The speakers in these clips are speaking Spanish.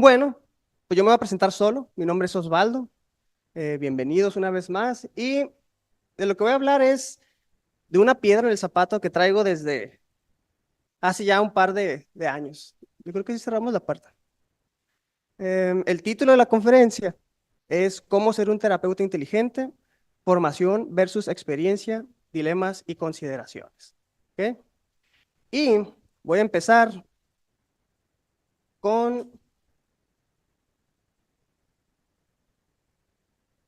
Bueno, pues yo me voy a presentar solo. Mi nombre es Osvaldo. Bienvenidos una vez más. Y de lo que voy a hablar es de una piedra en el zapato que traigo desde hace ya un par de años. Yo creo que sí cerramos la puerta. El título de la conferencia es ¿Cómo ser un terapeuta inteligente? Formación versus experiencia, dilemas y consideraciones. ¿Ok? Y voy a empezar con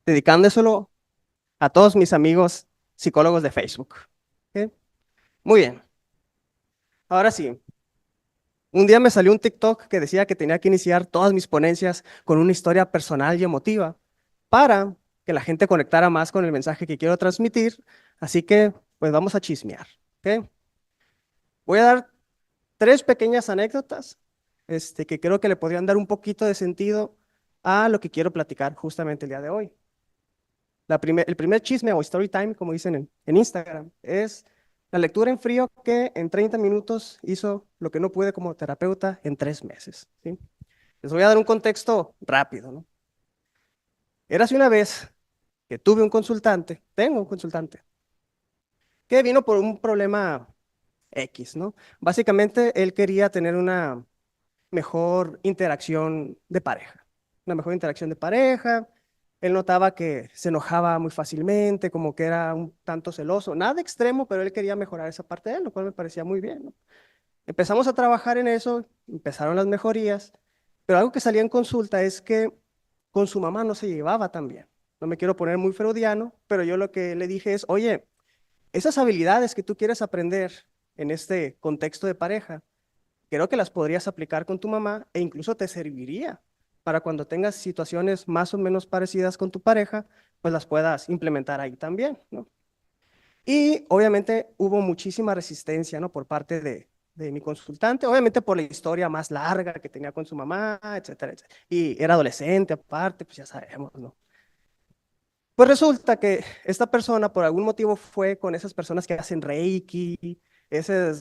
dedicándoselo a todos mis amigos psicólogos de Facebook. ¿Ok? Muy bien. Ahora sí, un día me salió un TikTok que decía que tenía que iniciar todas mis ponencias con una historia personal y emotiva para que la gente conectara más con el mensaje que quiero transmitir. Así que, pues vamos a chismear. ¿Ok? Voy a dar tres pequeñas anécdotas que creo que le podrían dar un poquito de sentido a lo que quiero platicar justamente el día de hoy. El primer chisme o story time, como dicen en Instagram, es la lectura en frío que en 30 minutos hizo lo que no pude como terapeuta en 3 meses. ¿Sí? Les voy a dar un contexto rápido, ¿no? Érase una vez que tuve un consultante, tengo un consultante, que vino por un problema X, ¿no? Básicamente él quería tener una mejor interacción de pareja, una mejor interacción de pareja. Él notaba que se enojaba muy fácilmente, como que era un tanto celoso, nada extremo, pero él quería mejorar esa parte de él, lo cual me parecía muy bien, ¿no? Empezamos a trabajar en eso, empezaron las mejorías, pero algo que salía en consulta es que con su mamá no se llevaba tan bien. No me quiero poner muy freudiano, pero yo lo que le dije es, oye, esas habilidades que tú quieres aprender en este contexto de pareja, creo que las podrías aplicar con tu mamá e incluso te serviría para cuando tengas situaciones más o menos parecidas con tu pareja, pues las puedas implementar ahí también, ¿no? Y obviamente hubo muchísima resistencia, ¿no? Por parte de mi consultante, obviamente por la historia más larga que tenía con su mamá, etcétera, etcétera. Y era adolescente aparte, pues ya sabemos, ¿no? Pues resulta que esta persona por algún motivo fue con esas personas que hacen Reiki, ese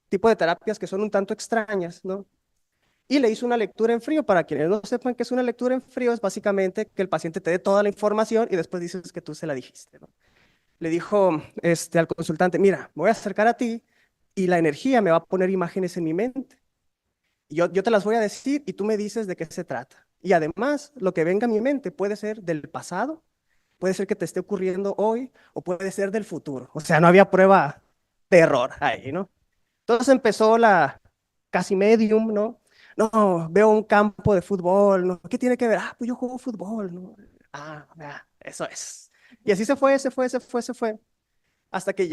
tipo de terapias que son un tanto extrañas, ¿no? Y le hizo una lectura en frío. Para quienes no sepan qué es una lectura en frío, es básicamente que el paciente te dé toda la información y después dices que tú se la dijiste, ¿no? Le dijo al consultante, mira, me voy a acercar a ti y la energía me va a poner imágenes en mi mente. Y yo te las voy a decir y tú me dices de qué se trata. Y además, lo que venga a mi mente puede ser del pasado, puede ser que te esté ocurriendo hoy o puede ser del futuro. O sea, no había prueba de error ahí, ¿no? Entonces empezó la casi medium, ¿no? No, veo un campo de fútbol, ¿no? ¿Qué tiene que ver? Ah, pues yo juego fútbol, ¿no? Eso es. Y así se fue, se fue, se fue, se fue. Hasta que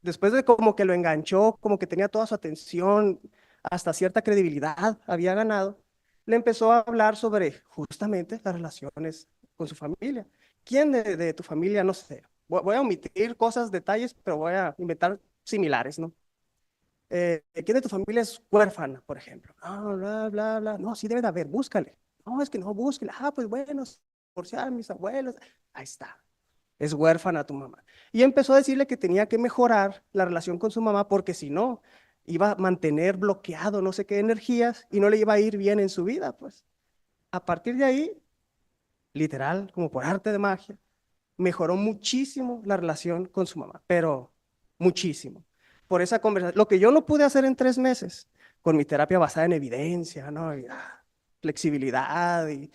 después de como que lo enganchó, como que tenía toda su atención, hasta cierta credibilidad había ganado, le empezó a hablar sobre justamente las relaciones con su familia. ¿Quién de tu familia? No sé. Voy a omitir cosas, detalles, pero voy a inventar similares, ¿no? ¿Quién de tu familia es huérfana, por ejemplo? Ah, bla, bla, bla. No, sí debe de haber, búscale. No, es que no, búscale. Ah, pues bueno, divorciaron mis abuelos. Ahí está, es huérfana tu mamá. Y empezó a decirle que tenía que mejorar la relación con su mamá porque si no, iba a mantener bloqueado no sé qué energías y no le iba a ir bien en su vida, pues. A partir de ahí, literal, como por arte de magia, mejoró muchísimo la relación con su mamá, pero muchísimo. Por esa conversación, lo que yo no pude hacer en 3 meses, con mi terapia basada en evidencia, ¿no? Y, flexibilidad, y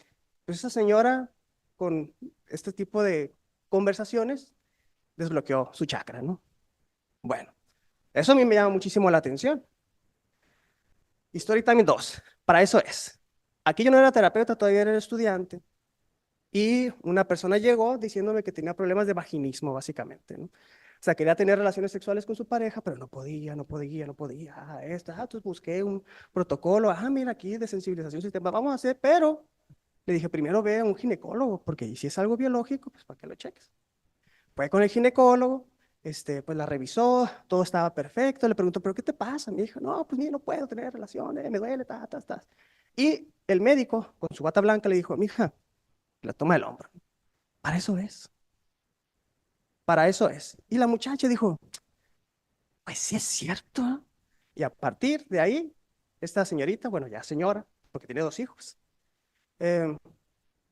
pues esa señora con este tipo de conversaciones desbloqueó su chakra, ¿no? Bueno, eso a mí me llama muchísimo la atención. Story Time 2, para eso es. Aquí yo no era terapeuta, todavía era estudiante. Y una persona llegó diciéndome que tenía problemas de vaginismo, básicamente, ¿no? O sea, quería tener relaciones sexuales con su pareja, pero no podía, no podía, no podía. Entonces busqué un protocolo. Mira aquí de sensibilización sistema. Vamos a hacer, pero le dije, primero ve a un ginecólogo, porque si es algo biológico, pues para que lo cheques. Fue con el ginecólogo, pues la revisó, todo estaba perfecto. Le preguntó, ¿pero qué te pasa? Me dijo, no, pues mira, no puedo tener relaciones, me duele, ta, ta, ta. Y el médico, con su bata blanca, le dijo, mija, la toma el hombro. Para eso es, para eso es. Y la muchacha dijo, pues sí es cierto. Y a partir de ahí, esta señorita, bueno, ya señora, porque tiene 2 hijos. Eh,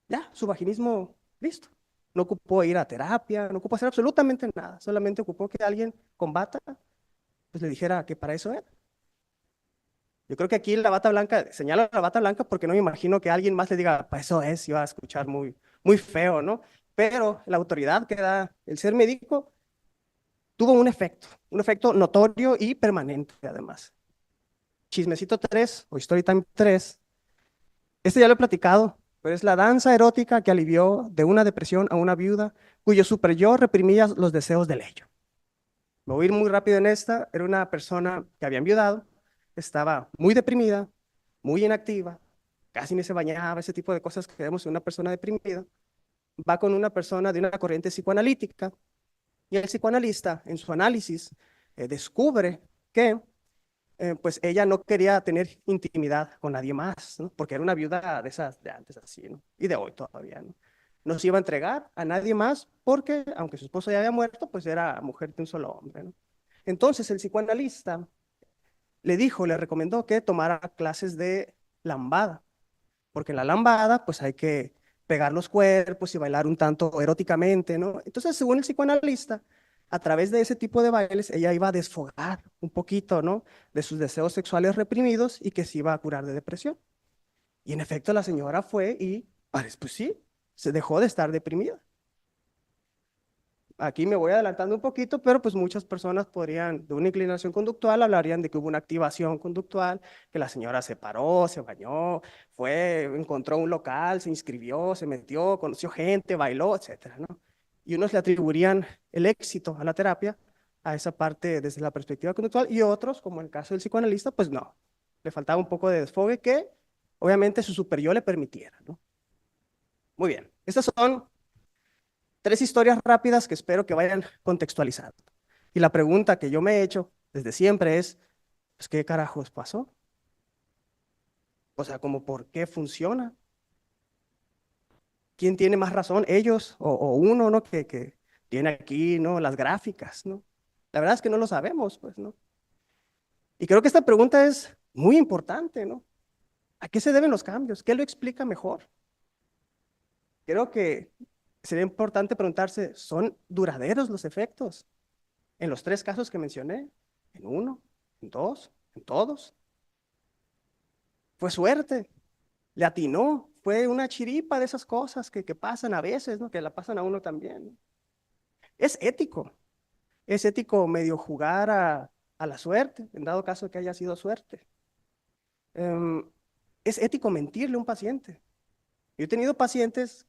ya, su vaginismo, listo. No ocupó ir a terapia, no ocupó hacer absolutamente nada, solamente ocupó que alguien con bata, pues le dijera que para eso era. Yo creo que aquí la bata blanca, señala la bata blanca porque no me imagino que alguien más le diga, para eso es, iba a escuchar muy, muy feo, ¿no? Pero la autoridad que da el ser médico tuvo un efecto notorio y permanente además. Chismecito 3 o Story Time 3, este ya lo he platicado, pero es la danza erótica que alivió de una depresión a una viuda cuyo super yo reprimía los deseos del ello. Me voy a ir muy rápido en esta. Era una persona que había enviudado, estaba muy deprimida, muy inactiva, casi ni se bañaba, ese tipo de cosas que vemos en una persona deprimida. Va con una persona de una corriente psicoanalítica y el psicoanalista en su análisis descubre que pues ella no quería tener intimidad con nadie más, ¿no? Porque era una viuda de esas de antes así, ¿no? Y de hoy todavía, ¿no? No se iba a entregar a nadie más porque, aunque su esposo ya había muerto, pues era mujer de un solo hombre, ¿no? Entonces el psicoanalista le dijo, le recomendó que tomara clases de lambada, porque en la lambada pues hay que pegar los cuerpos y bailar un tanto eróticamente, ¿no? Entonces, según el psicoanalista, a través de ese tipo de bailes, ella iba a desfogar un poquito, ¿no? De sus deseos sexuales reprimidos y que se iba a curar de depresión. Y en efecto, la señora fue y, pues sí, se dejó de estar deprimida. Aquí me voy adelantando un poquito, pero pues muchas personas podrían, de una inclinación conductual, hablarían de que hubo una activación conductual, que la señora se paró, se bañó, fue, encontró un local, se inscribió, se metió, conoció gente, bailó, etcétera, ¿no? Y unos le atribuirían el éxito a la terapia a esa parte desde la perspectiva conductual y otros, como en el caso del psicoanalista, pues no, le faltaba un poco de desfogue que obviamente su superior le permitiera, ¿no? Muy bien, estas son 3 historias rápidas que espero que vayan contextualizando. Y la pregunta que yo me he hecho desde siempre es, pues, ¿qué carajos pasó? O sea, como por qué funciona. ¿Quién tiene más razón? ¿Ellos o uno, ¿no? Que tiene aquí, ¿no? Las gráficas, ¿no? La verdad es que no lo sabemos, pues, ¿no? Y creo que esta pregunta es muy importante, ¿no? ¿A qué se deben los cambios? ¿Qué lo explica mejor? Creo que sería importante preguntarse, ¿son duraderos los efectos? En los 3 casos que mencioné, en uno, en dos, en todos. Fue suerte, le atinó, fue una chiripa de esas cosas que pasan a veces, ¿no? Que la pasan a uno también, ¿no? Es ético medio jugar a la suerte, en dado caso que haya sido suerte. Em, es ético mentirle a un paciente. Yo he tenido pacientes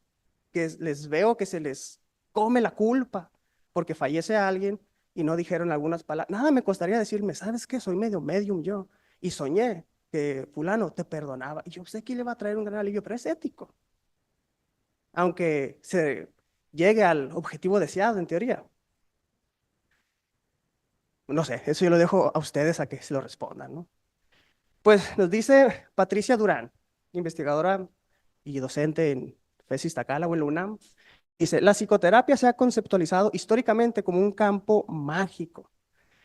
que les veo que se les come la culpa porque fallece alguien y no dijeron algunas palabras. Nada me costaría decirme, ¿sabes qué? Soy medio medium yo y soñé que fulano te perdonaba. Y yo sé que le va a traer un gran alivio, pero es ético. Aunque se llegue al objetivo deseado, en teoría. No sé, eso yo lo dejo a ustedes a que se lo respondan, ¿no? Pues nos dice Patricia Durán, investigadora y docente en FES Iztacala o en la UNAM. Dice, la psicoterapia se ha conceptualizado históricamente como un campo mágico,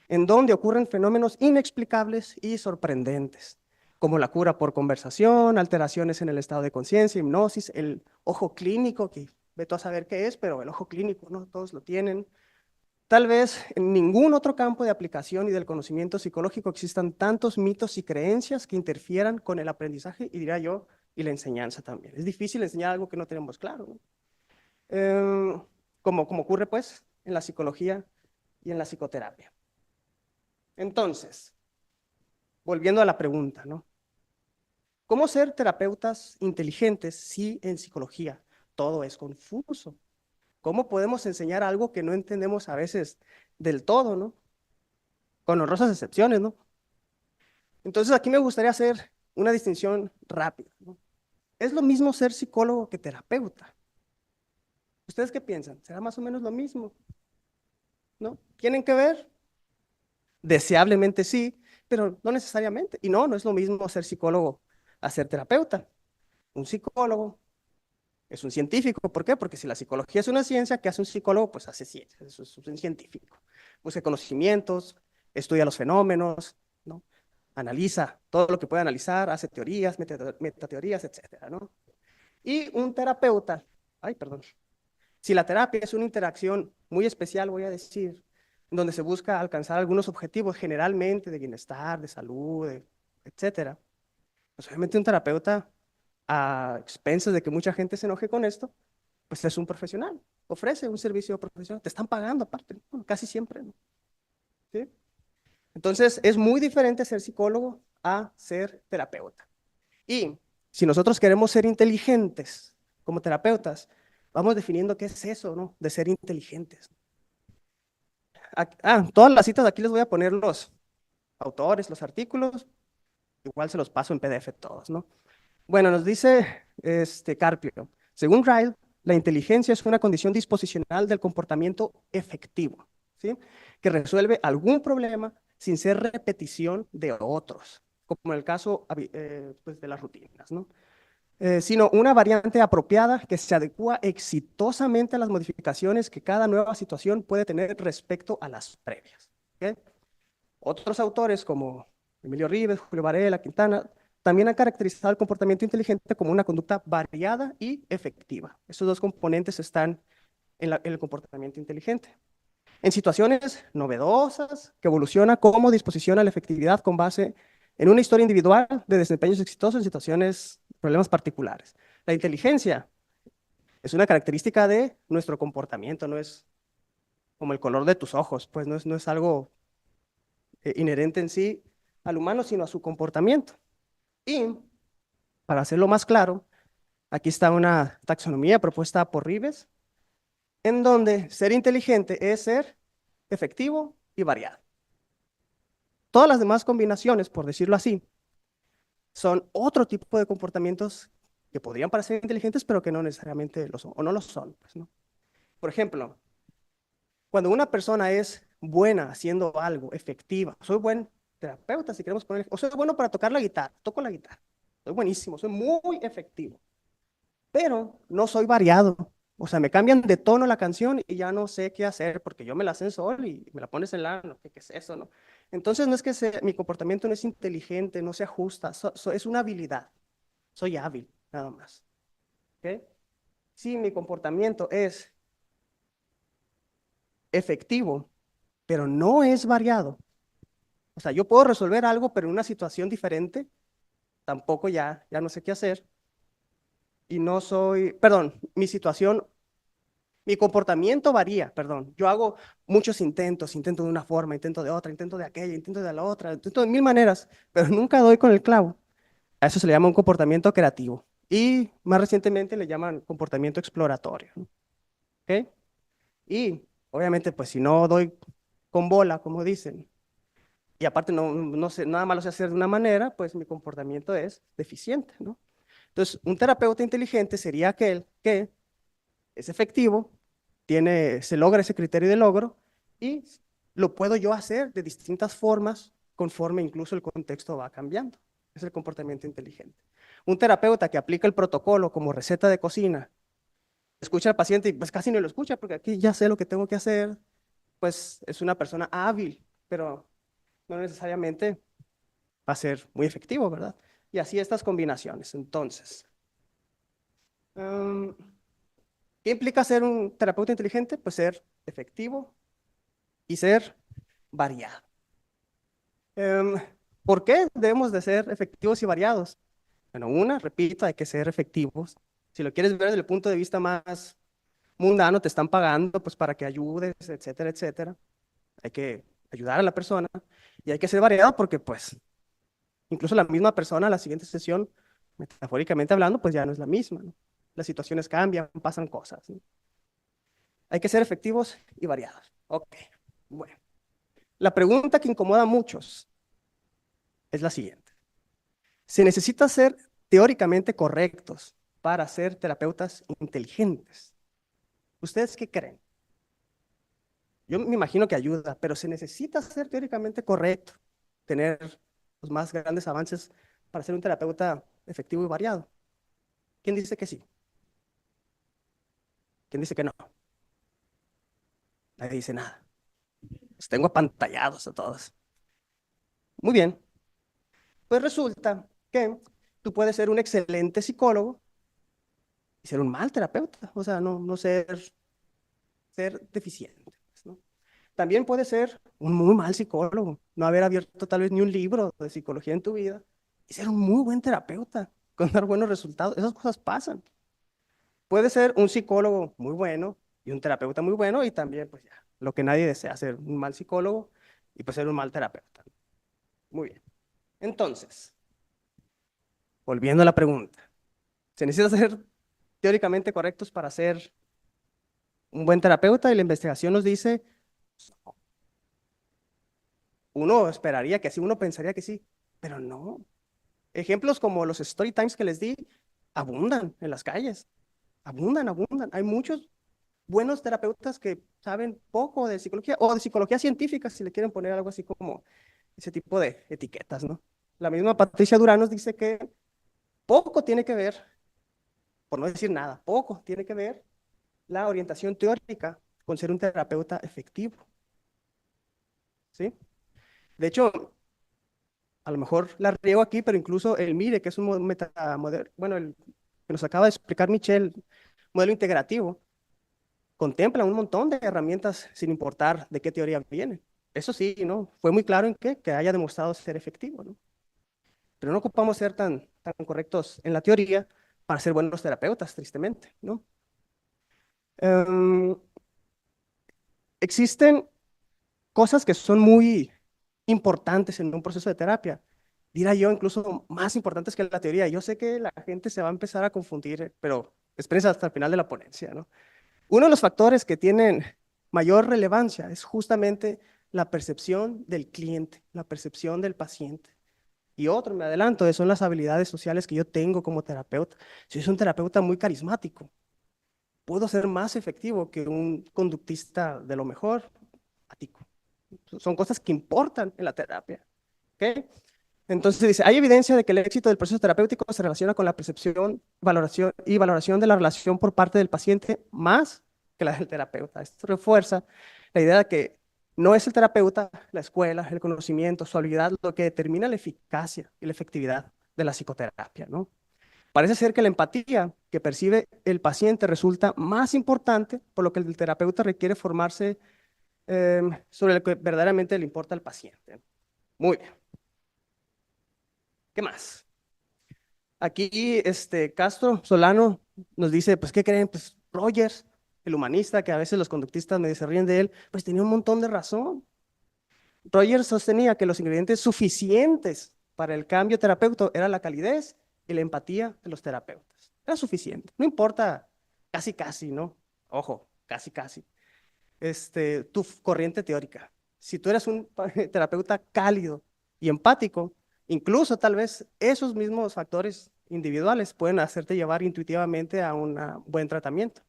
en donde ocurren fenómenos inexplicables y sorprendentes, como la cura por conversación, alteraciones en el estado de conciencia, hipnosis, el ojo clínico, que veto a saber qué es, pero el ojo clínico, ¿no? Todos lo tienen. Tal vez en ningún otro campo de aplicación y del conocimiento psicológico existan tantos mitos y creencias que interfieran con el aprendizaje y diría yo, y la enseñanza también. Es difícil enseñar algo que no tenemos claro, ¿no? Como ocurre pues en la psicología y en la psicoterapia. Entonces, volviendo a la pregunta, ¿no? ¿Cómo ser terapeutas inteligentes si en psicología todo es confuso? ¿Cómo podemos enseñar algo que no entendemos a veces del todo, ¿no? Con honrosas excepciones, ¿no? Entonces aquí me gustaría hacer una distinción rápida, ¿no? Es lo mismo ser psicólogo que terapeuta. ¿Ustedes qué piensan? ¿Será más o menos lo mismo? ¿No? ¿Tienen que ver? Deseablemente sí, pero no necesariamente. Y no, no es lo mismo ser psicólogo a ser terapeuta. Un psicólogo es un científico. ¿Por qué? Porque si la psicología es una ciencia, ¿qué hace un psicólogo? Pues hace ciencia, es un científico. Busca conocimientos, estudia los fenómenos, ¿no? analiza todo lo que puede analizar, hace teorías, metateorías, etcétera, ¿no? Y un terapeuta, ay, perdón, si la terapia es una interacción muy especial, voy a decir, donde se busca alcanzar algunos objetivos generalmente de bienestar, de salud, etcétera, pues obviamente un terapeuta, a expensas de que mucha gente se enoje con esto, pues es un profesional, ofrece un servicio profesional, te están pagando aparte, bueno, casi siempre, ¿no? ¿Sí? Entonces, es muy diferente ser psicólogo a ser terapeuta. Y si nosotros queremos ser inteligentes como terapeutas, vamos definiendo qué es eso, ¿no? De ser inteligentes. Todas las citas aquí les voy a poner los autores, los artículos, igual se los paso en PDF todos, ¿no? Bueno, nos dice Carpio, según Ryle, la inteligencia es una condición disposicional del comportamiento efectivo, ¿sí? Que resuelve algún problema sin ser repetición de otros, como en el caso pues de las rutinas, ¿no? Sino una variante apropiada que se adecua exitosamente a las modificaciones que cada nueva situación puede tener respecto a las previas. ¿Ok? Otros autores como Emilio Ribes, Julio Varela, Quintana, también han caracterizado el comportamiento inteligente como una conducta variada y efectiva. Estos dos componentes están en el comportamiento inteligente. En situaciones novedosas, que evoluciona como disposición a la efectividad con base en una historia individual de desempeños exitosos en situaciones, problemas particulares. La inteligencia es una característica de nuestro comportamiento, no es como el color de tus ojos, pues no es algo inherente en sí al humano, sino a su comportamiento. Y para hacerlo más claro, aquí está una taxonomía propuesta por Rives, en donde ser inteligente es ser efectivo y variado. Todas las demás combinaciones, por decirlo así, son otro tipo de comportamientos que podrían parecer inteligentes, pero que no necesariamente lo son, o no lo son, pues, ¿no? Por ejemplo, cuando una persona es buena haciendo algo, efectiva, soy buen terapeuta, si queremos poner, o soy bueno para tocar la guitarra, toco la guitarra, soy buenísimo, soy muy efectivo, pero no soy variado. O sea, me cambian de tono la canción y ya no sé qué hacer porque yo me la sé en sol y me la pones en la, no, ¿qué es eso, no? Entonces no es que mi comportamiento no es inteligente, no se ajusta, es una habilidad, soy hábil, nada más. ¿Ok? Si mi comportamiento es efectivo, pero no es variado, o sea, yo puedo resolver algo, pero en una situación diferente, tampoco ya no sé qué hacer y no soy, perdón, mi comportamiento varía, perdón. Yo hago muchos intentos, intento de una forma, intento de otra, intento de aquella, intento de la otra, intento de mil maneras, pero nunca doy con el clavo. A eso se le llama un comportamiento creativo. Y más recientemente le llaman comportamiento exploratorio, ¿no? ¿Ok? Y obviamente, pues si no doy con bola, como dicen, y aparte no sé, nada más lo sé hacer de una manera, pues mi comportamiento es deficiente, ¿no? Entonces, un terapeuta inteligente sería aquel que es efectivo, se logra ese criterio de logro y lo puedo yo hacer de distintas formas conforme incluso el contexto va cambiando. Es el comportamiento inteligente. Un terapeuta que aplica el protocolo como receta de cocina, escucha al paciente y pues casi no lo escucha porque aquí ya sé lo que tengo que hacer, pues es una persona hábil, pero no necesariamente va a ser muy efectivo, ¿verdad? Y así estas combinaciones. Entonces, um, ¿qué implica ser un terapeuta inteligente? Pues ser efectivo y ser variado. Em, ¿Por qué debemos de ser efectivos y variados? Bueno, repito, hay que ser efectivos. Si lo quieres ver desde el punto de vista más mundano, te están pagando pues para que ayudes, etcétera, etcétera. Hay que ayudar a la persona y hay que ser variado porque pues incluso la misma persona a la siguiente sesión, metafóricamente hablando, pues ya no es la misma, ¿no? Las situaciones cambian, pasan cosas, ¿no? Hay que ser efectivos y variados. Ok, bueno. La pregunta que incomoda a muchos es la siguiente. Se necesita ser teóricamente correctos para ser terapeutas inteligentes. ¿Ustedes qué creen? Yo me imagino que ayuda, pero se necesita ser teóricamente correcto, tener los más grandes avances para ser un terapeuta efectivo y variado. ¿Quién dice que sí? ¿Quién dice que no? Nadie dice nada. Los tengo apantallados a todos. Muy bien. Pues resulta que tú puedes ser un excelente psicólogo y ser un mal terapeuta, o sea, no ser deficiente, pues, ¿no? También puedes ser un muy mal psicólogo, no haber abierto tal vez ni un libro de psicología en tu vida y ser un muy buen terapeuta con dar buenos resultados. Esas cosas pasan. Puede ser un psicólogo muy bueno y un terapeuta muy bueno y también, pues ya, lo que nadie desea, ser un mal psicólogo y pues ser un mal terapeuta. Muy bien. Entonces, volviendo a la pregunta, ¿se necesita ser teóricamente correctos para ser un buen terapeuta? Y la investigación nos dice, uno esperaría que sí, uno pensaría que sí, pero no. Ejemplos como los story times que les di abundan en las calles, abundan. Hay muchos buenos terapeutas que saben poco de psicología o de psicología científica, si le quieren poner algo así como ese tipo de etiquetas, ¿no? La misma Patricia Durán nos dice que poco tiene que ver, por no decir nada, poco tiene que ver la orientación teórica con ser un terapeuta efectivo, ¿sí? De hecho, a lo mejor la riego aquí, pero incluso el MIRE, que es un metamodelo, bueno, el que nos acaba de explicar Michelle, modelo integrativo, contempla un montón de herramientas sin importar de qué teoría vienen. Eso sí, ¿no? Fue muy claro en que haya demostrado ser efectivo, ¿no? Pero no ocupamos ser tan correctos en la teoría para ser buenos terapeutas, tristemente, ¿no? Em, existen cosas que son muy importantes en un proceso de terapia, diría yo, incluso más importantes que la teoría. Yo sé que la gente se va a empezar a confundir, pero espérense hasta el final de la ponencia, ¿no? Uno de los factores que tienen mayor relevancia es justamente la percepción del cliente, la percepción del paciente. Y otro, me adelanto, son las habilidades sociales que yo tengo como terapeuta. Si soy un terapeuta muy carismático, puedo ser más efectivo que un conductista de lo mejor, apático. Son cosas que importan en la terapia. ¿Ok? Entonces dice, hay evidencia de que el éxito del proceso terapéutico se relaciona con la percepción, valoración de la relación por parte del paciente más que la del terapeuta. Esto refuerza la idea de que no es el terapeuta, la escuela, el conocimiento, su habilidad lo que determina la eficacia y la efectividad de la psicoterapia, ¿no? Parece ser que la empatía que percibe el paciente resulta más importante, por lo que el terapeuta requiere formarse sobre lo que verdaderamente le importa al paciente. Muy bien. ¿Qué más? Aquí, Castro Solano nos dice, pues, ¿qué creen? Pues, Rogers, el humanista, que a veces los conductistas me se ríen de él, pues tenía un montón de razón. Rogers sostenía que los ingredientes suficientes para el cambio terapéutico era la calidez y la empatía de los terapeutas. Era suficiente. No importa, casi, ¿no? Ojo, casi. Tu corriente teórica. Si tú eres un terapeuta cálido y empático, incluso tal vez esos mismos factores individuales pueden hacerte llevar intuitivamente a un buen tratamiento.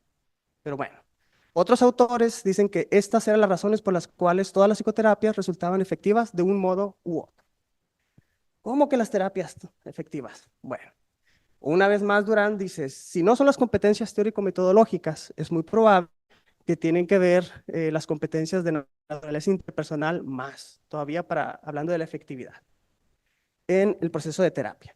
Pero bueno, otros autores dicen que estas eran las razones por las cuales todas las psicoterapias resultaban efectivas de un modo u otro. ¿Cómo que las terapias efectivas? Bueno, una vez más Durán dice, si no son las competencias teórico-metodológicas, es muy probable que tienen que ver las competencias de naturaleza interpersonal más, todavía hablando de la efectividad en el proceso de terapia.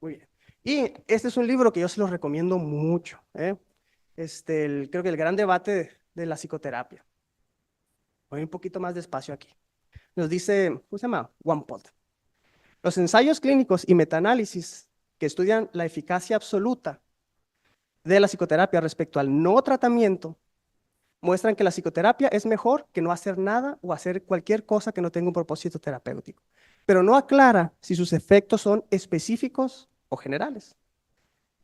Muy bien. Y este es un libro que yo se los recomiendo mucho. Creo que el gran debate de la psicoterapia. Voy un poquito más despacio aquí. Nos dice, ¿cómo se llama? Wampold. Los ensayos clínicos y metaanálisis que estudian la eficacia absoluta de la psicoterapia respecto al no tratamiento muestran que la psicoterapia es mejor que no hacer nada o hacer cualquier cosa que no tenga un propósito terapéutico, pero no aclara si sus efectos son específicos o generales.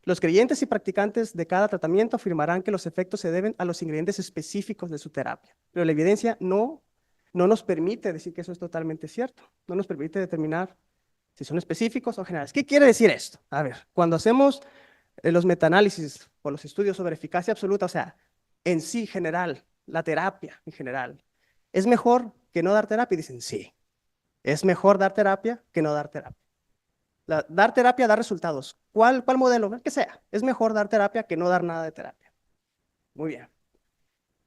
Los creyentes y practicantes de cada tratamiento afirmarán que los efectos se deben a los ingredientes específicos de su terapia, pero la evidencia no nos permite decir que eso es totalmente cierto, no nos permite determinar si son específicos o generales. ¿Qué quiere decir esto? A ver, cuando hacemos los metaanálisis o los estudios sobre eficacia absoluta, o sea, en sí general, la terapia en general, ¿es mejor que no dar terapia? Y dicen, sí, es mejor dar terapia que no dar terapia. Dar terapia da resultados. ¿Cuál modelo? El que sea. Es mejor dar terapia que no dar nada de terapia. Muy bien.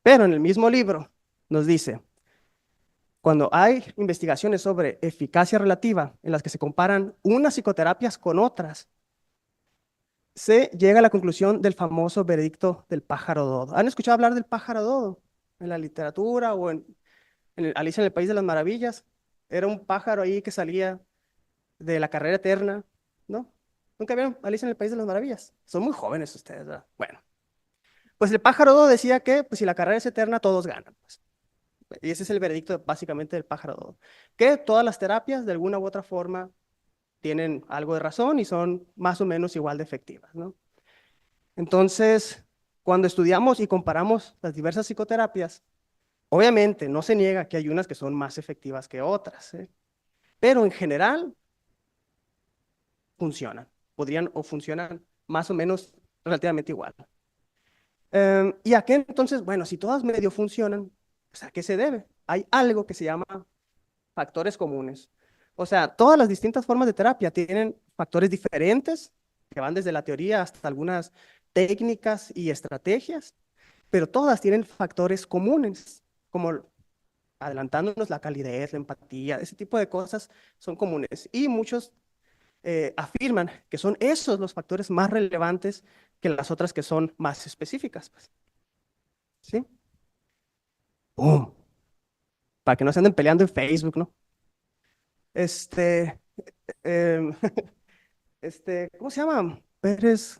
Pero en el mismo libro nos dice, Cuando hay investigaciones sobre eficacia relativa en las que se comparan unas psicoterapias con otras, se llega a la conclusión del famoso veredicto del pájaro dodo. ¿Han escuchado hablar del pájaro dodo en la literatura o en Alicia en el País de las Maravillas? Era un pájaro ahí que salía de la carrera eterna, ¿no? ¿Nunca vieron Alicia en el País de las Maravillas? Son muy jóvenes ustedes, ¿verdad? Bueno, pues el pájaro dodo decía que pues, si la carrera es eterna, todos ganan, pues. Y ese es el veredicto básicamente del pájaro dodo. Que todas las terapias, de alguna u otra forma, tienen algo de razón y son más o menos igual de efectivas, ¿no? Entonces, cuando estudiamos y comparamos las diversas psicoterapias, obviamente no se niega que hay unas que son más efectivas que otras, ¿eh? Pero en general funcionan, podrían o funcionan más o menos relativamente igual. ¿Y a qué entonces? Bueno, si todas medio funcionan, pues ¿a qué se debe? Hay algo que se llama factores comunes. O sea, todas las distintas formas de terapia tienen factores diferentes, que van desde la teoría hasta algunas técnicas y estrategias, pero todas tienen factores comunes, como adelantándonos la calidez, la empatía, ese tipo de cosas son comunes. Y muchos afirman que son esos los factores más relevantes que las otras que son más específicas, pues. ¿Sí? ¡Pum! Para que no se anden peleando en Facebook, ¿no? Este, em, ¿cómo se llama?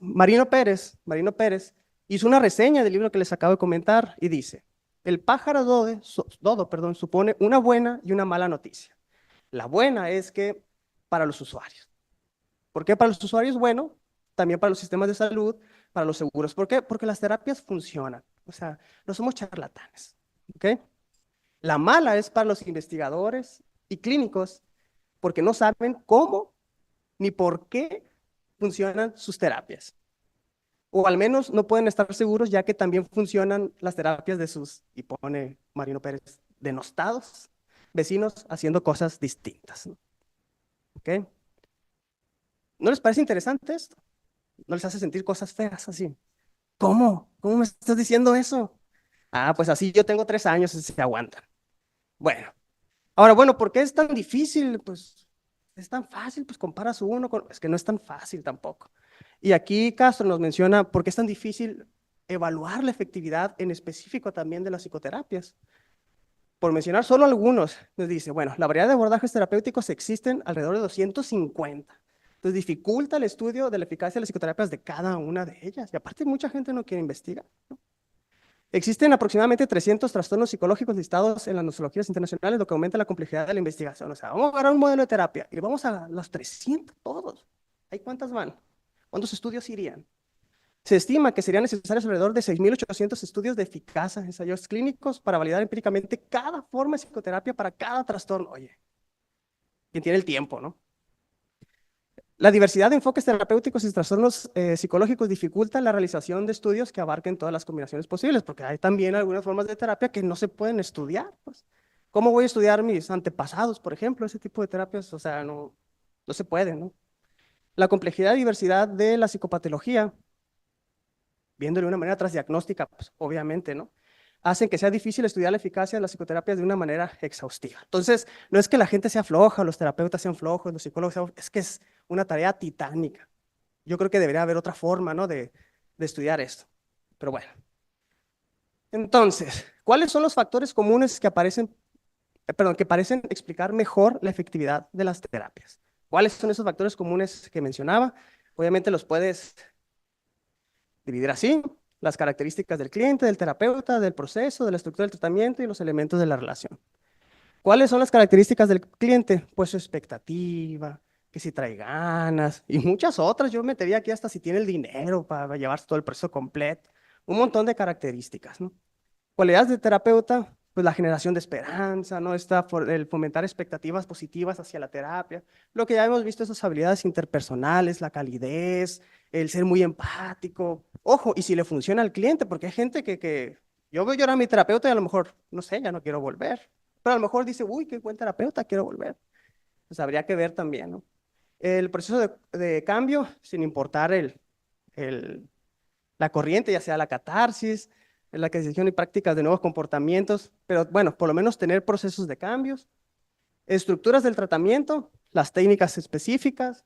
Marino Pérez, hizo una reseña del libro que les acabo de comentar y dice, el pájaro dodo, perdón, supone una buena y una mala noticia. La buena es que para los usuarios. ¿Por qué para los usuarios? Bueno, también para los sistemas de salud, para los seguros. ¿Por qué? Porque las terapias funcionan. O sea, no somos charlatanes. ¿Ok? La mala es para los investigadores y clínicos porque no saben cómo ni por qué funcionan sus terapias. O al menos no pueden estar seguros ya que también funcionan las terapias de sus, y pone Marino Pérez, denostados vecinos haciendo cosas distintas. ¿Ok? ¿No les parece interesante esto? ¿No les hace sentir cosas feas así? ¿Cómo? ¿Cómo me estás diciendo eso? Ah, pues así yo tengo 3 años y se aguantan. Bueno, ahora, bueno, ¿por qué es tan difícil? Pues es tan fácil, pues comparas uno con... Es que no es tan fácil tampoco. Y aquí Castro nos menciona por qué es tan difícil evaluar la efectividad en específico también de las psicoterapias. Por mencionar solo algunos, nos dice, bueno, la variedad de abordajes terapéuticos existen alrededor de 250. Entonces dificulta el estudio de la eficacia de las psicoterapias de cada una de ellas. Y aparte mucha gente no quiere investigar, ¿no? Existen aproximadamente 300 trastornos psicológicos listados en las nosologías internacionales, lo que aumenta la complejidad de la investigación. O sea, vamos a agarrar un modelo de terapia y vamos a los 300 todos. ¿Hay cuántas van? ¿Cuántos estudios irían? Se estima que serían necesarios alrededor de 6.800 estudios de eficacia, ensayos clínicos, para validar empíricamente cada forma de psicoterapia para cada trastorno. Oye, ¿quién tiene el tiempo, no? La diversidad de enfoques terapéuticos y trastornos psicológicos dificulta la realización de estudios que abarquen todas las combinaciones posibles, porque hay también algunas formas de terapia que no se pueden estudiar, pues. ¿Cómo voy a estudiar mis antepasados, por ejemplo? Ese tipo de terapias, o sea, no se puede, ¿no? La complejidad y diversidad de la psicopatología, viéndole de una manera transdiagnóstica, pues, obviamente, ¿no? Hacen que sea difícil estudiar la eficacia de las psicoterapias de una manera exhaustiva. Entonces, no es que la gente sea floja, los terapeutas sean flojos, los psicólogos sean, es que es una tarea titánica. Yo creo que debería haber otra forma, ¿no? de estudiar esto. Pero bueno. Entonces, ¿cuáles son los factores comunes que aparecen, perdón, que parecen explicar mejor la efectividad de las terapias? ¿Cuáles son esos factores comunes que mencionaba? Obviamente los puedes dividir así: las características del cliente, del terapeuta, del proceso, de la estructura del tratamiento y los elementos de la relación. ¿Cuáles son las características del cliente? Pues su expectativa, que si trae ganas y muchas otras. Yo metería aquí hasta si tiene el dinero para llevarse todo el proceso completo. Un montón de características, ¿no? Cualidades de terapeuta, pues la generación de esperanza, ¿no? El fomentar expectativas positivas hacia la terapia. Lo que ya hemos visto, esas habilidades interpersonales, la calidez, el ser muy empático. Ojo, y si le funciona al cliente, porque hay gente que yo veo llorar a mi terapeuta y a lo mejor, no sé, ya no quiero volver. Pero a lo mejor dice, uy, qué buen terapeuta, quiero volver. Pues habría que ver también, ¿no? El proceso de cambio, sin importar el, la corriente, ya sea la catarsis, la adquisición y prácticas de nuevos comportamientos, pero bueno, por lo menos tener procesos de cambios, estructuras del tratamiento, las técnicas específicas,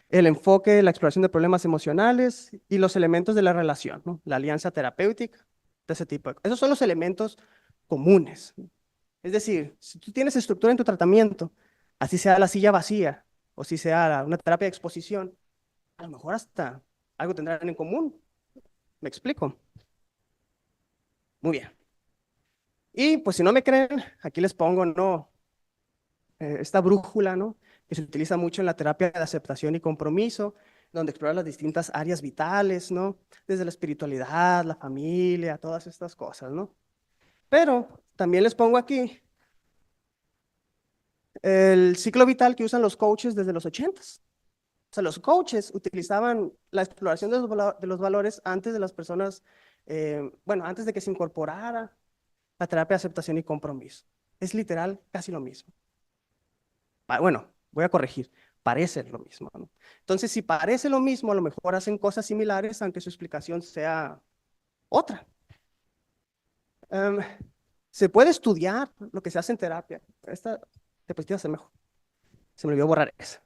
el enfoque, la exploración de problemas emocionales y los elementos de la relación, ¿no? La alianza terapéutica, de ese tipo. Esos son los elementos comunes. Es decir, si tú tienes estructura en tu tratamiento, así sea la silla vacía o si sea una terapia de exposición, a lo mejor hasta algo tendrán en común. ¿Me explico? Muy bien. Y pues si no me creen, aquí les pongo, ¿no? Esta brújula, ¿no? Que se utiliza mucho en la terapia de aceptación y compromiso, donde explora las distintas áreas vitales, ¿no? Desde la espiritualidad, la familia, todas estas cosas, ¿no? Pero también les pongo aquí el ciclo vital que usan los coaches desde los 80s. O sea, los coaches utilizaban la exploración de los valores antes de las personas, bueno, antes de que se incorporara la terapia de aceptación y compromiso. Es literal casi lo mismo. Bueno, voy a corregir, parece lo mismo, ¿no? Entonces, si parece lo mismo, a lo mejor hacen cosas similares, aunque su explicación sea otra. Em, Se puede estudiar lo que se hace en terapia. Esta diapositiva se me olvidó borrar esa.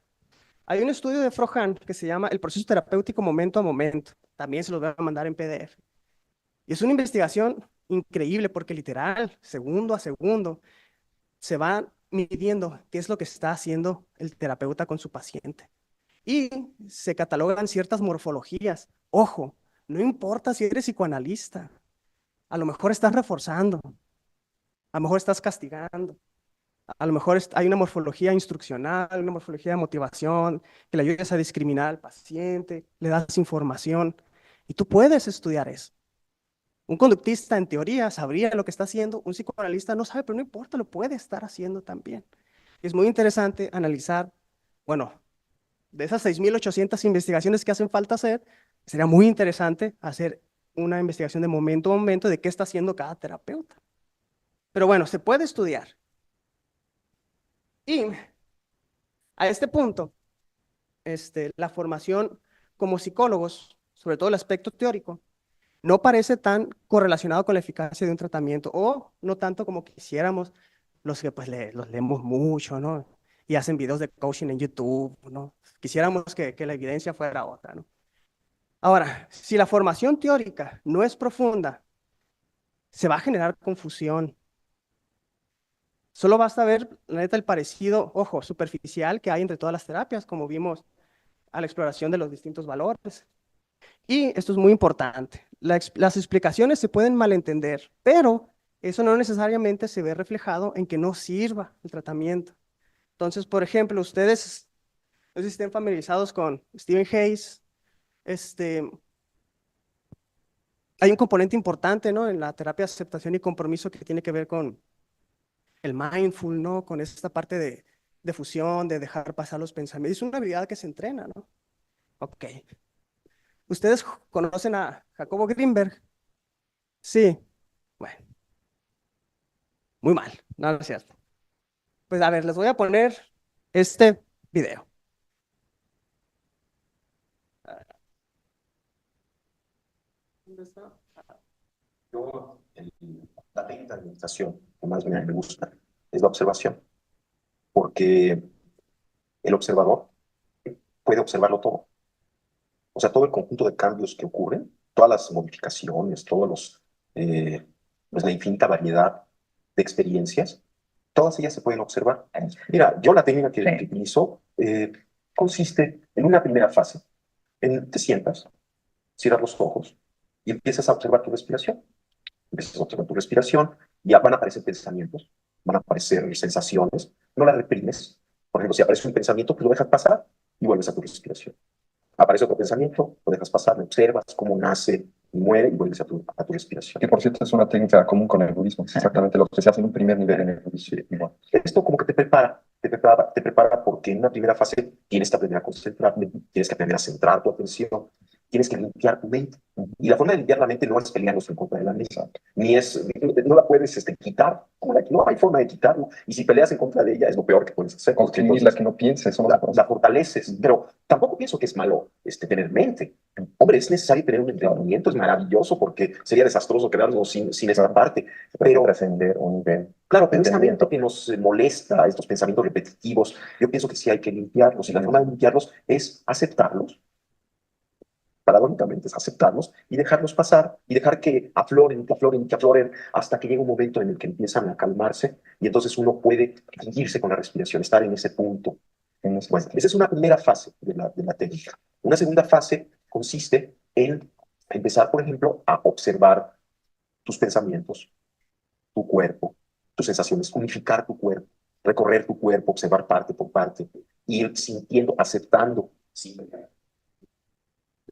Hay un estudio de Frohan que se llama El proceso terapéutico momento a momento. También se los voy a mandar en PDF. Y es una investigación increíble porque literal, segundo a segundo, se va midiendo qué es lo que está haciendo el terapeuta con su paciente. Y se catalogan ciertas morfologías. Ojo, no importa si eres psicoanalista, a lo mejor estás reforzando, a lo mejor estás castigando, a lo mejor hay una morfología instruccional, una morfología de motivación, que le ayudes a discriminar al paciente, le das información, y tú puedes estudiar eso. Un conductista, en teoría, sabría lo que está haciendo, un psicoanalista no sabe, pero no importa, lo puede estar haciendo también. Y es muy interesante analizar, bueno, de esas 6.800 investigaciones que hacen falta hacer, sería muy interesante hacer una investigación de momento a momento de qué está haciendo cada terapeuta. Pero bueno, se puede estudiar. Y a este punto, la formación como psicólogos, sobre todo el aspecto teórico, no parece tan correlacionado con la eficacia de un tratamiento, o no tanto como quisiéramos los que pues los leemos mucho, ¿no? Y hacen videos de coaching en YouTube, ¿no? Quisiéramos que la evidencia fuera otra, ¿no? Ahora, si la formación teórica no es profunda, se va a generar confusión. Solo basta ver, la neta, el parecido, ojo, superficial que hay entre todas las terapias, como vimos a la exploración de los distintos valores. Y esto es muy importante. Las explicaciones se pueden malentender, pero eso no necesariamente se ve reflejado en que no sirva el tratamiento. Entonces, por ejemplo, ustedes, no sé si estén familiarizados con Stephen Hayes, hay un componente importante, ¿no? En la terapia de aceptación y compromiso que tiene que ver con el mindful, ¿no? Con esta parte de fusión, de dejar pasar los pensamientos. Es una habilidad que se entrena, ¿no? Ok. ¿Ustedes conocen a Jacobo Greenberg? Sí. Bueno, muy mal. No, no es cierto. Pues a ver, les voy a poner este video. ¿Dónde está? Yo, la técnica de meditación que más me gusta es la observación, porque el observador puede observarlo todo. O sea, todo el conjunto de cambios que ocurren, todas las modificaciones, pues la infinita variedad de experiencias, todas ellas se pueden observar. Mira, yo la técnica que utilizo consiste en una primera fase. Te sientas, cierras los ojos y empiezas a observar tu respiración. Empiezas a observar tu respiración, ya van a aparecer pensamientos, van a aparecer sensaciones, no las reprimes. Por ejemplo, si aparece un pensamiento, pues lo dejas pasar y vuelves a tu respiración. Aparece otro pensamiento, lo dejas pasar, lo observas cómo nace y muere y vuelves a tu respiración. Que por cierto es una técnica común con el budismo, es exactamente lo que se hace en un primer nivel en el budismo. Igual. Esto como que te prepara porque en una primera fase tienes que aprender a concentrarte, tienes que aprender a centrar tu atención tienes que limpiar tu mente. Y la forma de limpiar la mente no es pelearnos en contra de la mente, ni es, no la puedes quitar. No hay forma de quitarlo. Y si peleas en contra de ella, es lo peor que puedes hacer. Construir la que no piense, eso no se conoce. La fortaleces. Pero tampoco pienso que es malo tener mente. Hombre, es necesario tener un entendimiento, es maravilloso, porque sería desastroso quedarnos sin esa parte. Pero trascender un nivel. claro, pensamiento que nos molesta, estos pensamientos repetitivos, yo pienso que sí hay que limpiarlos. Y la forma de limpiarlos es aceptarlos, paradójicamente es aceptarlos y dejarlos pasar y dejar que afloren, que afloren, que afloren hasta que llega un momento en el que empiezan a calmarse y entonces uno puede irse con la respiración, estar en ese punto. Bueno, esa es una primera fase de la técnica. Una segunda fase consiste en empezar, por ejemplo, a observar tus pensamientos, tu cuerpo, tus sensaciones, unificar tu cuerpo, recorrer tu cuerpo, observar parte por parte, ir sintiendo, aceptando. Sí,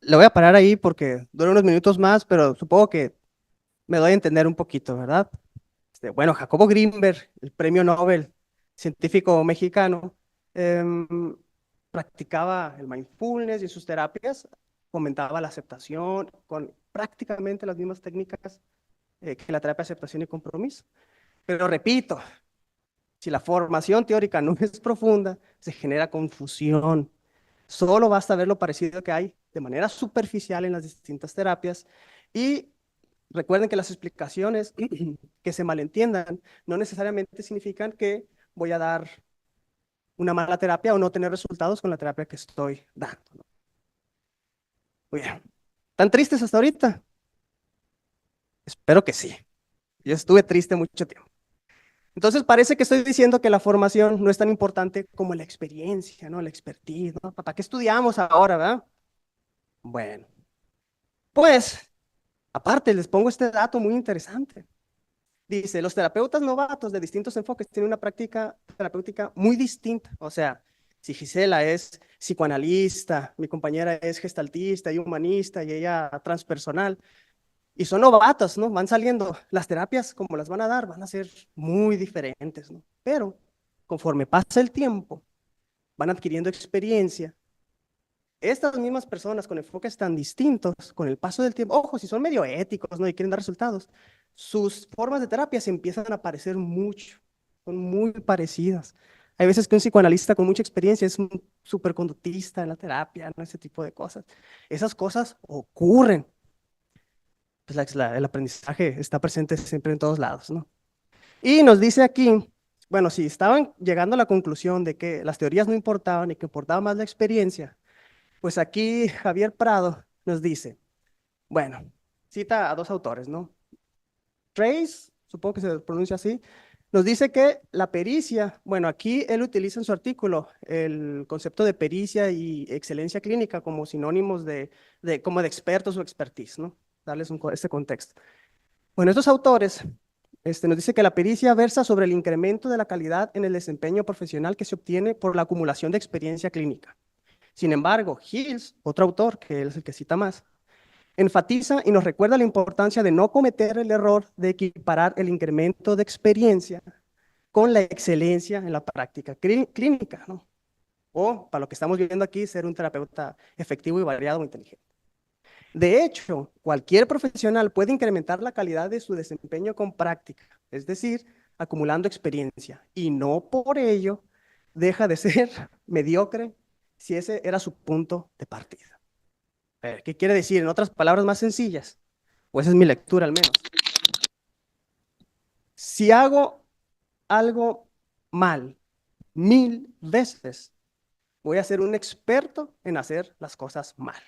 Le voy a parar ahí porque dura unos minutos más, pero supongo que me doy a entender un poquito, ¿verdad? Bueno, Jacobo Grinberg, el premio Nobel, científico mexicano, practicaba el mindfulness y en sus terapias fomentaba la aceptación con prácticamente las mismas técnicas que la terapia de aceptación y compromiso. Pero repito, si la formación teórica no es profunda, se genera confusión. Solo basta ver lo parecido que hay de manera superficial en las distintas terapias y recuerden que las explicaciones que se malentiendan no necesariamente significan que voy a dar una mala terapia o no tener resultados con la terapia que estoy dando, ¿no? Muy bien. ¿Están tristes hasta ahorita? Espero que sí. Yo estuve triste mucho tiempo. Entonces parece que estoy diciendo que la formación no es tan importante como la experiencia, ¿no? La expertise, ¿no? ¿Para qué estudiamos ahora, verdad? Bueno, pues, aparte les pongo este dato muy interesante. Dice, los terapeutas novatos de distintos enfoques tienen una práctica terapéutica muy distinta. O sea, si Gisela es psicoanalista, mi compañera es gestaltista y humanista y ella transpersonal, y son novatos, ¿no? Van saliendo. Las terapias, como las van a dar, van a ser muy diferentes, ¿no? Pero conforme pasa el tiempo, van adquiriendo experiencia. Estas mismas personas con enfoques tan distintos, con el paso del tiempo, ojo, si son medio éticos, ¿no? Y quieren dar resultados, sus formas de terapia se empiezan a parecer mucho, son muy parecidas. Hay veces que un psicoanalista con mucha experiencia es un superconductista en la terapia, ¿no? Ese tipo de cosas. Esas cosas ocurren. Pues el aprendizaje está presente siempre en todos lados, ¿no? Y nos dice aquí, bueno, si estaban llegando a la conclusión de que las teorías no importaban y que importaba más la experiencia, pues aquí Javier Prado nos dice, bueno, cita a dos autores, ¿no? Trace, supongo que se pronuncia así, nos dice que la pericia, bueno, aquí él utiliza en su artículo el concepto de pericia y excelencia clínica como sinónimos como de expertos o expertise, ¿no? Darles este contexto. Bueno, estos autores nos dice que la pericia versa sobre el incremento de la calidad en el desempeño profesional que se obtiene por la acumulación de experiencia clínica. Sin embargo, Hills, otro autor, que es el que cita más, enfatiza y nos recuerda la importancia de no cometer el error de equiparar el incremento de experiencia con la excelencia en la práctica clínica, ¿no? O, para lo que estamos viendo aquí, ser un terapeuta efectivo y variado o inteligente. De hecho, cualquier profesional puede incrementar la calidad de su desempeño con práctica, es decir, acumulando experiencia, y no por ello deja de ser mediocre si ese era su punto de partida. ¿Qué quiere decir? En otras palabras más sencillas, o esa es mi lectura al menos. Si hago algo mal 1000 veces, voy a ser un experto en hacer las cosas mal.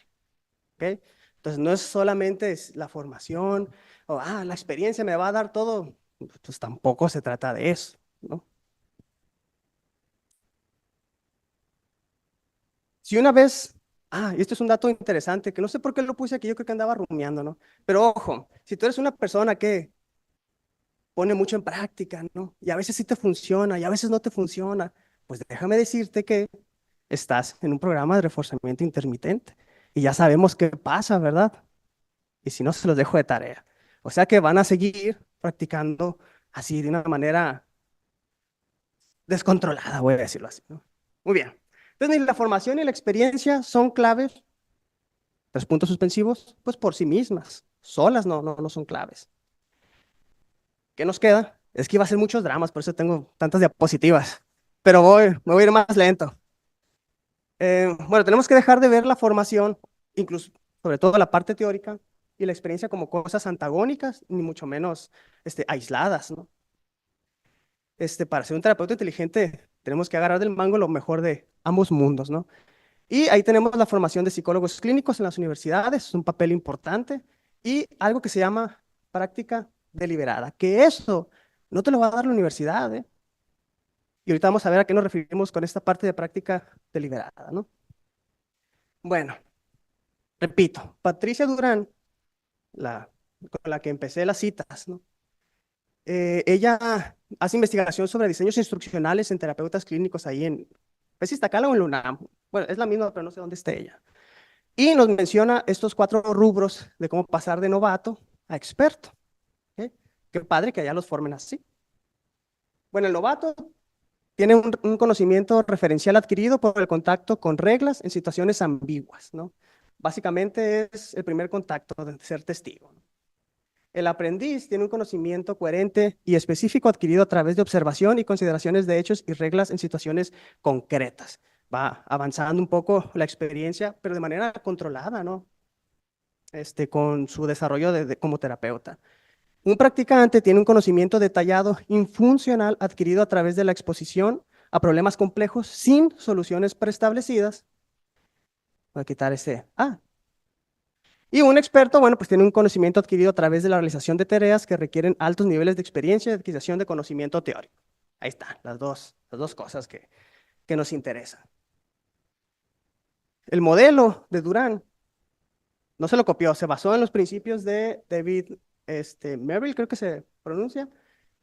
¿Ok? Entonces no es solamente la formación o la experiencia me va a dar todo, pues tampoco se trata de eso, ¿no? Si una vez, y esto es un dato interesante, que no sé por qué lo puse aquí, yo creo que andaba rumiando, ¿no? Pero ojo, si tú eres una persona que pone mucho en práctica, ¿no? Y a veces sí te funciona y a veces no te funciona, pues déjame decirte que estás en un programa de reforzamiento intermitente y ya sabemos qué pasa, ¿verdad? Y si no, se los dejo de tarea. O sea que van a seguir practicando así de una manera descontrolada, voy a decirlo así, ¿no? Muy bien. Entonces, ni la formación ni la experiencia son claves Tres puntos suspensivos, pues por sí mismas, solas no son claves. ¿Qué nos queda? Es que iba a ser muchos dramas, por eso tengo tantas diapositivas, pero me voy a ir más lento. Bueno, tenemos que dejar de ver la formación, incluso, sobre todo la parte teórica, y la experiencia como cosas antagónicas, ni mucho menos aisladas, ¿no? Para ser un terapeuta inteligente, tenemos que agarrar del mango lo mejor de ambos mundos, ¿no? Y ahí tenemos la formación de psicólogos clínicos en las universidades, es un papel importante, y algo que se llama práctica deliberada, que eso no te lo va a dar la universidad, ¿eh? Y ahorita vamos a ver a qué nos referimos con esta parte de práctica deliberada, ¿no? Bueno, repito, Patricia Durán, con la que empecé las citas, ¿no? Ella hace investigación sobre diseños instruccionales en terapeutas clínicos ahí en, pues Iztacala o en la UNAM. Bueno, es la misma, pero no sé dónde esté ella. Y nos menciona estos 4 rubros de cómo pasar de novato a experto. ¿Ok? Qué padre que allá los formen así. Bueno, el novato tiene un conocimiento referencial adquirido por el contacto con reglas en situaciones ambiguas, ¿no? Básicamente es el primer contacto de ser testigo, ¿no? El aprendiz tiene un conocimiento coherente y específico adquirido a través de observación y consideraciones de hechos y reglas en situaciones concretas. Va avanzando un poco la experiencia, pero de manera controlada, ¿no? Con su desarrollo como terapeuta. Un practicante tiene un conocimiento detallado y funcional adquirido a través de la exposición a problemas complejos sin soluciones preestablecidas. Voy a quitar ese A. Y un experto, bueno, pues tiene un conocimiento adquirido a través de la realización de tareas que requieren altos niveles de experiencia y adquisición de conocimiento teórico. Ahí están las dos cosas que nos interesan. El modelo de Durán no se lo copió, se basó en los principios de David Merrill, creo que se pronuncia,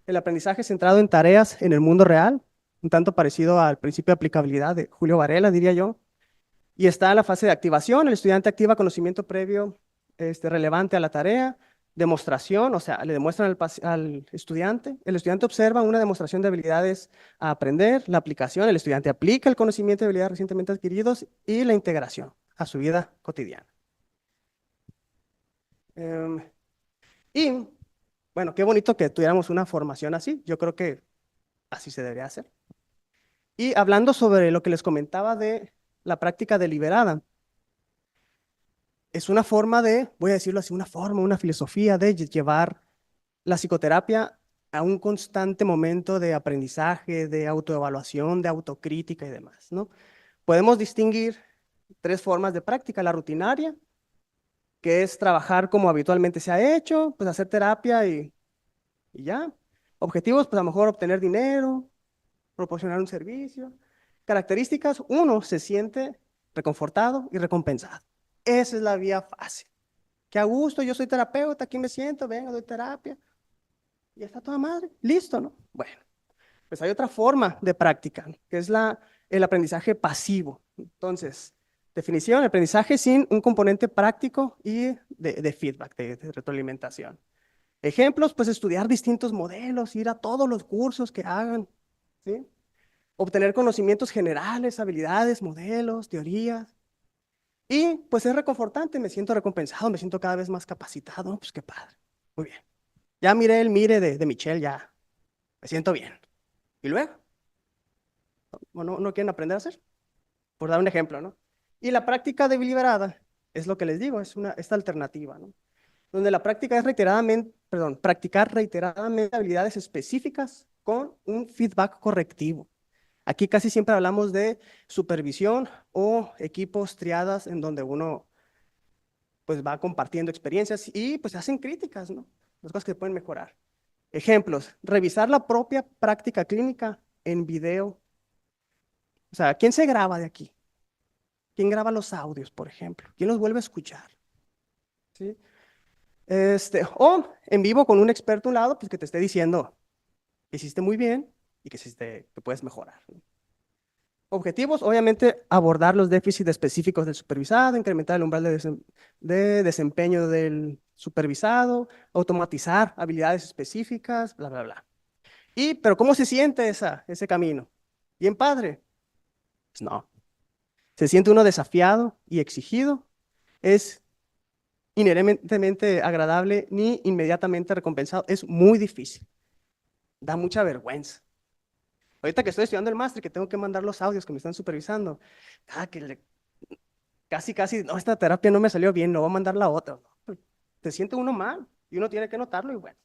el aprendizaje centrado en tareas en el mundo real, un tanto parecido al principio de aplicabilidad de Julio Varela, diría yo. Y está en la fase de activación, el estudiante activa conocimiento previo relevante a la tarea, demostración, o sea, le demuestran al estudiante, el estudiante observa una demostración de habilidades a aprender, la aplicación, el estudiante aplica el conocimiento de habilidades recientemente adquiridos y la integración a su vida cotidiana. Em, y, bueno, qué bonito que tuviéramos una formación así, yo creo que así se debería hacer. Y hablando sobre lo que les comentaba de la práctica deliberada, es una forma de, voy a decirlo así, una filosofía de llevar la psicoterapia a un constante momento de aprendizaje, de autoevaluación, de autocrítica y demás, ¿no? Podemos distinguir 3 formas de práctica: la rutinaria, que es trabajar como habitualmente se ha hecho, pues hacer terapia y ya. Objetivos, pues a lo mejor obtener dinero, proporcionar un servicio. Características: uno se siente reconfortado y recompensado. Esa es la vía fácil. Que a gusto, yo soy terapeuta, aquí me siento, venga, doy terapia. Y está toda madre, listo, ¿no? Bueno, pues hay otra forma de práctica, ¿no? Que es el aprendizaje pasivo. Entonces, definición: aprendizaje sin un componente práctico y de feedback, de retroalimentación. Ejemplos: pues estudiar distintos modelos, ir a todos los cursos que hagan, ¿sí? Obtener conocimientos generales, habilidades, modelos, teorías. Y pues es reconfortante, me siento recompensado, me siento cada vez más capacitado. Pues qué padre. Muy bien. Ya miré el mire de Michelle, ya me siento bien. ¿Y luego? ¿No quieren aprender a hacer? Por dar un ejemplo, ¿no? Y la práctica deliberada es lo que les digo, es esta alternativa, ¿no? Donde la práctica es practicar reiteradamente habilidades específicas con un feedback correctivo. Aquí casi siempre hablamos de supervisión o equipos triadas en donde uno pues va compartiendo experiencias y pues hacen críticas, ¿no? Las cosas que pueden mejorar. Ejemplos: revisar la propia práctica clínica en video. O sea, ¿quién se graba de aquí? ¿Quién graba los audios, por ejemplo? ¿Quién los vuelve a escuchar? ¿Sí? O en vivo con un experto a un lado, pues que te esté diciendo que hiciste muy bien y que puedes mejorar, ¿no? Objetivos: obviamente, abordar los déficits específicos del supervisado, incrementar el umbral de desempeño del supervisado, automatizar habilidades específicas, bla, bla, bla. Pero ¿cómo se siente ese camino? ¿Bien padre? Pues no. Se siente uno desafiado y exigido, es inherentemente agradable ni inmediatamente recompensado. Es muy difícil. Da mucha vergüenza. Ahorita que estoy estudiando el máster, que tengo que mandar los audios que me están supervisando, casi, no, esta terapia no me salió bien, no voy a mandar la otra. Se siente uno mal y uno tiene que notarlo y bueno,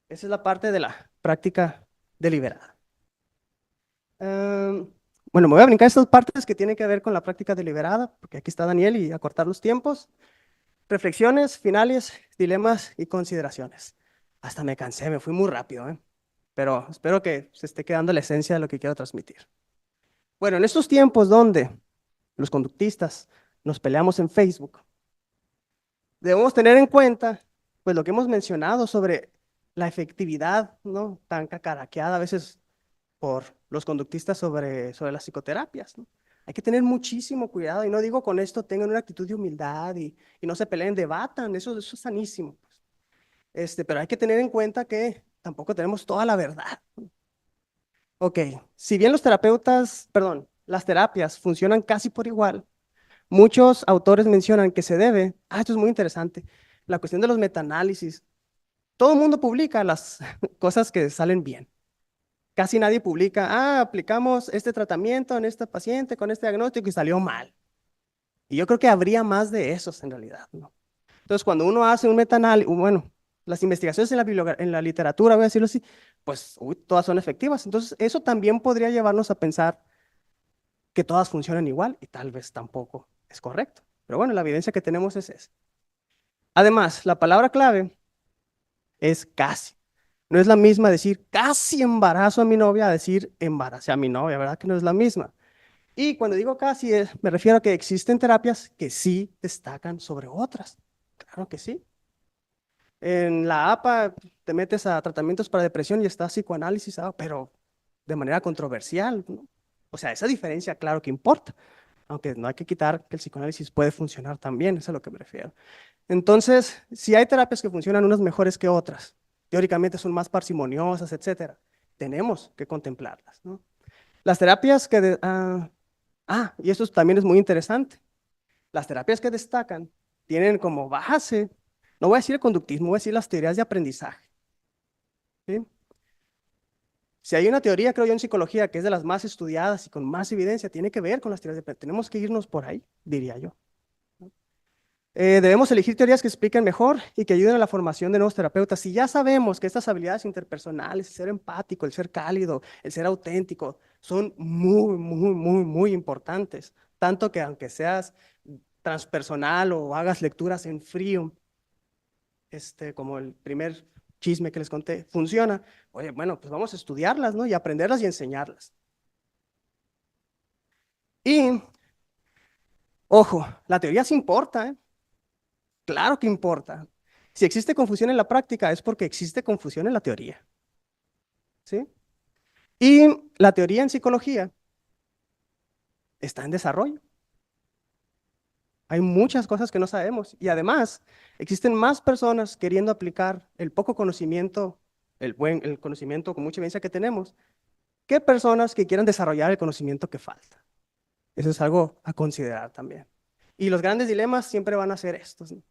esa es la parte de la práctica deliberada. Bueno, me voy a brincar estas partes que tienen que ver con la práctica deliberada, porque aquí está Daniel y acortar los tiempos. Reflexiones, finales, dilemas y consideraciones. Hasta me cansé, me fui muy rápido, ¿eh? Pero espero que se esté quedando la esencia de lo que quiero transmitir. Bueno, en estos tiempos donde los conductistas nos peleamos en Facebook, debemos tener en cuenta pues lo que hemos mencionado sobre la efectividad, ¿no? Tan cacaraqueada a veces por los conductistas sobre las psicoterapias, ¿no? Hay que tener muchísimo cuidado y no digo con esto tengan una actitud de humildad y no se peleen, debatan, eso es sanísimo, pues. Pero hay que tener en cuenta que tampoco tenemos toda la verdad. Ok, si bien las terapias funcionan casi por igual, muchos autores mencionan que se debe, esto es muy interesante, la cuestión de los metaanálisis. Todo el mundo publica las cosas que salen bien. Casi nadie publica, aplicamos este tratamiento en esta paciente con este diagnóstico y salió mal. Y yo creo que habría más de esos en realidad, ¿no? Entonces, cuando uno hace un metaanálisis, bueno, las investigaciones en la literatura, voy a decirlo así, pues todas son efectivas. Entonces, eso también podría llevarnos a pensar que todas funcionan igual y tal vez tampoco es correcto. Pero bueno, la evidencia que tenemos es esa. Además, la palabra clave es casi. No es la misma decir casi embarazo a mi novia a decir embaracé a mi novia, ¿verdad? Que no es la misma. Y cuando digo casi, me refiero a que existen terapias que sí destacan sobre otras. Claro que sí. En la APA te metes a tratamientos para depresión y está psicoanálisis, pero de manera controversial, ¿no? O sea, esa diferencia, claro que importa, aunque no hay que quitar que el psicoanálisis puede funcionar también, eso es a lo que me refiero. Entonces, si hay terapias que funcionan unas mejores que otras, teóricamente son más parsimoniosas, etcétera, tenemos que contemplarlas, ¿no? Las terapias y esto también es muy interesante, las terapias que destacan tienen como base, no voy a decir el conductismo, voy a decir las teorías de aprendizaje, ¿sí? Si hay una teoría, creo yo, en psicología que es de las más estudiadas y con más evidencia, tiene que ver con las teorías de aprendizaje. Tenemos que irnos por ahí, diría yo. Debemos elegir teorías que expliquen mejor y que ayuden a la formación de nuevos terapeutas. Si ya sabemos que estas habilidades interpersonales, el ser empático, el ser cálido, el ser auténtico, son muy, muy, muy, muy importantes, tanto que aunque seas transpersonal o hagas lecturas en frío, como el primer chisme que les conté, funciona, oye, bueno, pues vamos a estudiarlas, ¿no? Y aprenderlas y enseñarlas. Y, ojo, la teoría sí importa, ¿eh? Claro que importa. Si existe confusión en la práctica es porque existe confusión en la teoría, ¿sí? Y la teoría en psicología está en desarrollo. Hay muchas cosas que no sabemos y además existen más personas queriendo aplicar el poco conocimiento, el conocimiento con mucha evidencia que tenemos, que personas que quieran desarrollar el conocimiento que falta. Eso es algo a considerar también. Y los grandes dilemas siempre van a ser estos, ¿no?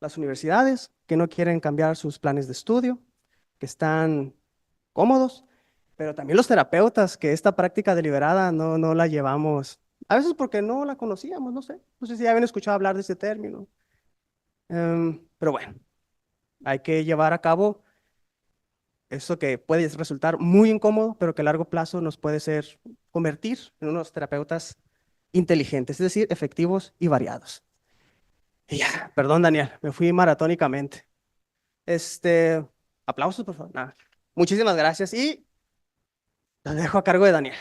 Las universidades que no quieren cambiar sus planes de estudio, que están cómodos, pero también los terapeutas que esta práctica deliberada no la llevamos, a veces porque no la conocíamos, no sé si ya habían escuchado hablar de ese término. Pero bueno, hay que llevar a cabo eso que puede resultar muy incómodo, pero que a largo plazo nos puede convertir en unos terapeutas inteligentes, es decir, efectivos y variados. Y ya, perdón, Daniel, me fui maratónicamente. Aplausos, por favor. Nada. Muchísimas gracias y los dejo a cargo de Daniel.